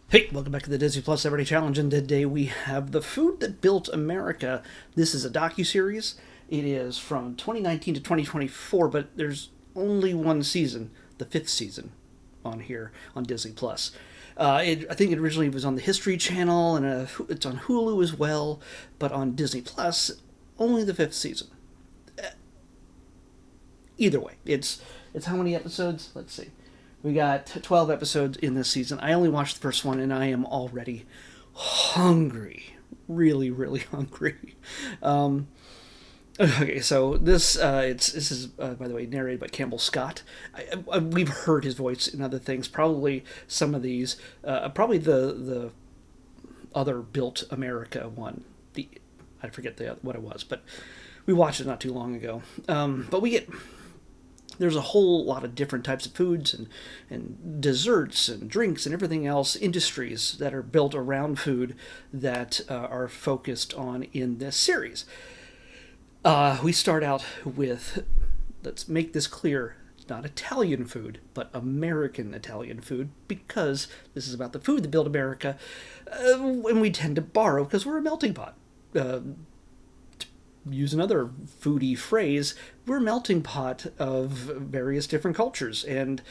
Hey, welcome back to the Disney Plus Everyday Challenge, and today we have The Food That Built America. This is a docu-series. It is from 2019 to 2024, but there's only one season, the fifth season, on here on Disney Plus. I think it originally was on the History Channel, and it's on Hulu as well, but on Disney Plus, only the fifth season. Either way, it's how many episodes? Let's see. We got 12 episodes in this season. I only watched the first one, and I am already hungry. Really, really hungry. Um, okay, so this is by the way narrated by Campbell Scott. We've heard his voice in other things. Probably some of these. Probably the other Built America one. I forget what it was, but we watched it not too long ago. But we get there's a whole lot of different types of foods and desserts and drinks and everything else, industries that are built around food that are focused on in this series. We start out with, let's make this clear, not Italian food, but American Italian food, because this is about the food that built America, and we tend to borrow because we're a melting pot. Use another foodie phrase, we're a melting pot of various different cultures. And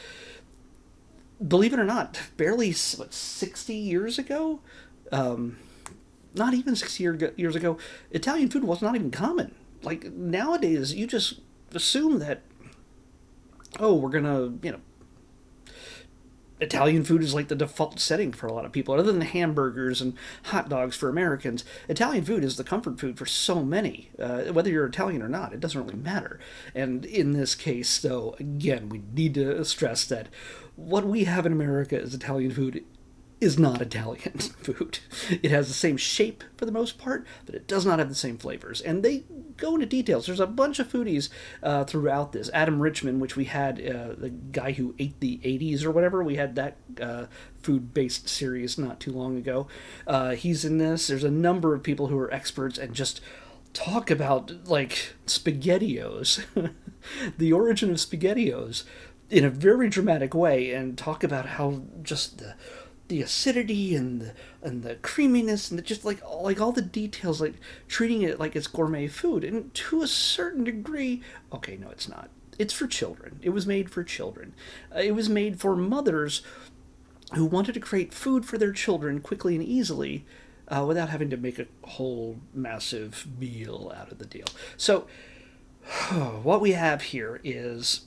believe it or not, barely, 60 years ago? Not even 60 years ago, Italian food was not even common. Like, nowadays, you just assume that, oh, we're gonna, Italian food is like the default setting for a lot of people. Other than hamburgers and hot dogs for Americans, Italian food is the comfort food for so many. Whether you're Italian or not, it doesn't really matter. And in this case, though, again, we need to stress that what we have in America as Italian food is not Italian food. It has the same shape for the most part, but it does not have the same flavors. And they go into details. There's a bunch of foodies throughout this. Adam Richman, which we had, the guy who ate the 80s or whatever, we had that food-based series not too long ago. He's in this. There's a number of people who are experts and just talk about, like, SpaghettiOs, the origin of SpaghettiOs, in a very dramatic way, and talk about how just the acidity and the creaminess and just like all the details, like treating it like it's gourmet food. And to a certain degree, okay, no, it's not. It's for children. It was made for children. It was made for mothers who wanted to create food for their children quickly and easily, without having to make a whole massive meal out of the deal. So what we have here is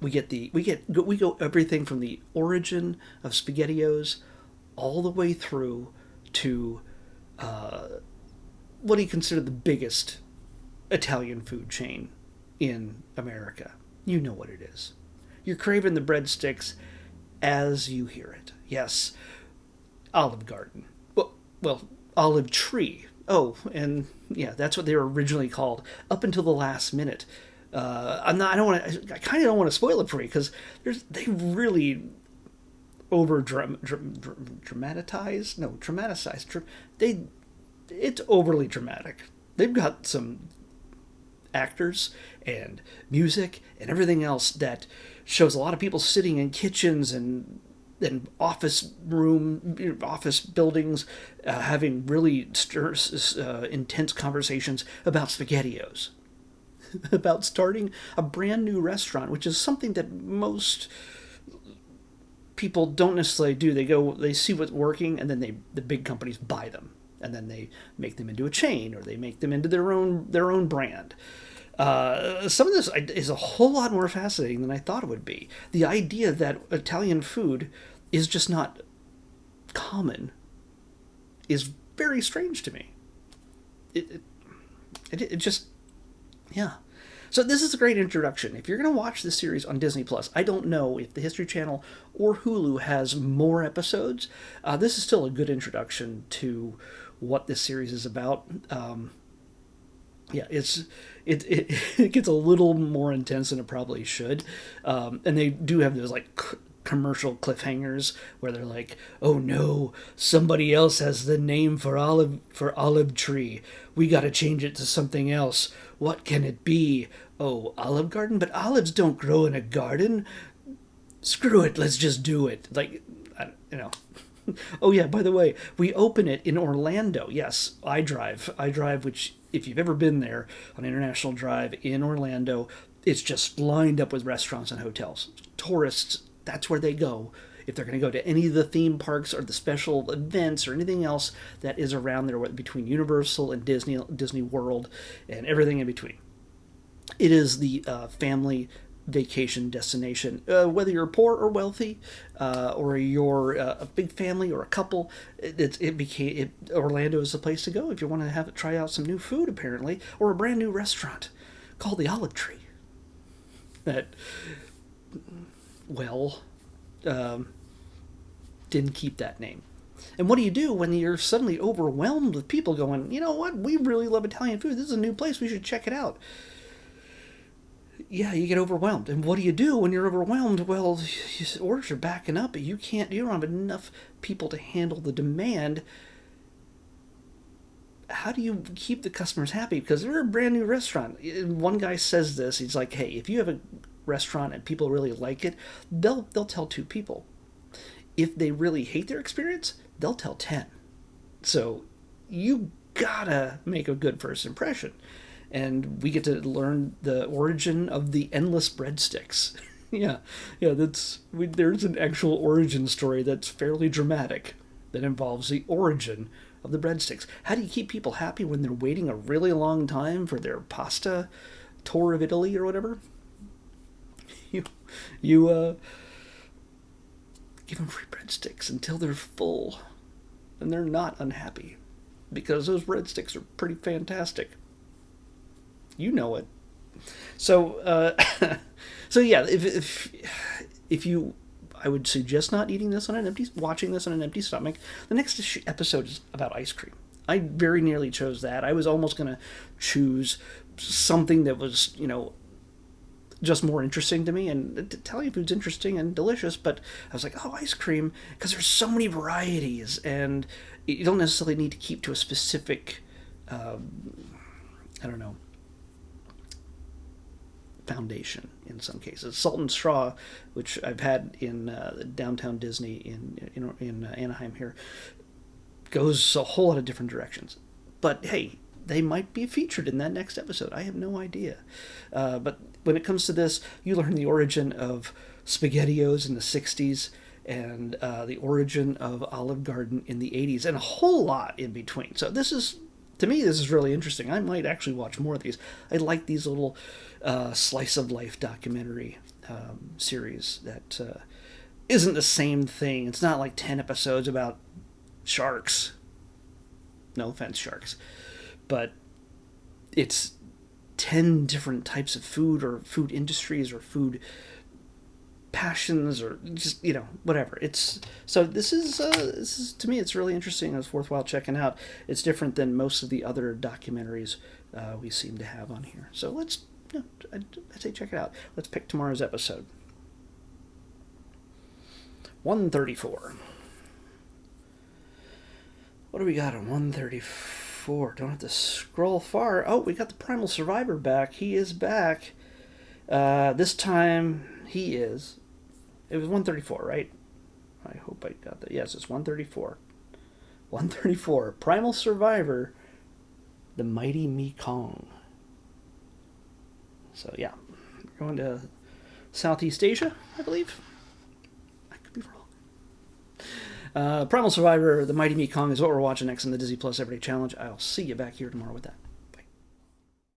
we go everything from the origin of SpaghettiOs all the way through to what do you consider the biggest Italian food chain in America. You know what it is. You're craving the breadsticks as you hear it. Yes, Olive Garden. Well, Olive Tree. Oh, and yeah, that's what they were originally called up until the last minute. I'm not. I don't want to. I kind of don't want to spoil it for you because they really over dramatize. No, dramatize. It's overly dramatic. They've got some actors and music and everything else that shows a lot of people sitting in kitchens and office buildings, having really intense conversations about SpaghettiOs. About starting a brand new restaurant, which is something that most people don't necessarily do. They see what's working, and then the big companies buy them, and then they make them into a chain, or they make them into their own brand. Some of this is a whole lot more fascinating than I thought it would be. The idea that Italian food is just not common is very strange to me. It just, yeah. So this is a great introduction. If you're going to watch this series on Disney Plus, I don't know if the History Channel or Hulu has more episodes. This is still a good introduction to what this series is about. Yeah, it gets a little more intense than it probably should, and they do have those like commercial cliffhangers where they're like, "Oh no, somebody else has the name for olive tree. We got to change it to something else. What can it be? Oh, Olive Garden, but olives don't grow in a garden. Screw it, let's just do it." Like, you know. Oh yeah, by the way, we open it in Orlando. Yes, I drive, which if you've ever been there on International Drive in Orlando, it's just lined up with restaurants and hotels. Tourists, that's where they go if they're going to go to any of the theme parks or the special events or anything else that is around there between Universal and Disney World and everything in between. It is the family vacation destination. Whether you're poor or wealthy, or you're a big family or a couple, Orlando is the place to go if you want to try out some new food, apparently, or a brand new restaurant called the Olive Tree. That, well, didn't keep that name. And what do you do when you're suddenly overwhelmed with people going, you know what, we really love Italian food. This is a new place. We should check it out. Yeah, you get overwhelmed. And what do you do when you're overwhelmed? Well, orders are backing up, but you don't have enough people to handle the demand. How do you keep the customers happy? Because they're a brand new restaurant. One guy says this. He's like, hey, if you have a restaurant and people really like it, they'll tell two people. If they really hate their experience, they'll tell 10. So you gotta make a good first impression. And we get to learn the origin of the endless breadsticks. yeah, there's an actual origin story that's fairly dramatic that involves the origin of the breadsticks. How do you keep people happy when they're waiting a really long time for their pasta tour of Italy or whatever? You give them free breadsticks until they're full, and they're not unhappy because those breadsticks are pretty fantastic. You know it. So, so yeah, if you, I would suggest not eating this watching this on an empty stomach. The next episode is about ice cream. I very nearly chose that. I was almost going to choose something that was, just more interesting to me. And Italian food's interesting and delicious, but I was like, oh, ice cream, because there's so many varieties, and you don't necessarily need to keep to a specific, I don't know, foundation in some cases. Salt and Straw, which I've had in downtown Disney in Anaheim here, goes a whole lot of different directions. But hey, they might be featured in that next episode. I have no idea. But when it comes to this, you learn the origin of SpaghettiOs in the 60s and the origin of Olive Garden in the 80s and a whole lot in between. So to me, this is really interesting. I might actually watch more of these. I like these little slice of life documentary series that isn't the same thing. It's not like 10 episodes about sharks. No offense, sharks. But it's 10 different types of food or food industries or food passions or just, whatever. This is to me, it's really interesting. It's worthwhile checking out. It's different than most of the other documentaries we seem to have on here. So I'd say check it out. Let's pick tomorrow's episode. 134. What do we got on 134? Don't have to scroll far. Oh, we got the Primal Survivor back. He is back. This time he is. It was 134, right? I hope I got that. Yes, it's 134. 134. Primal Survivor, the Mighty Mekong. So, yeah. We're going to Southeast Asia, I believe. I could be wrong. Primal Survivor, the Mighty Mekong is what we're watching next in the Disney Plus Everyday Challenge. I'll see you back here tomorrow with that.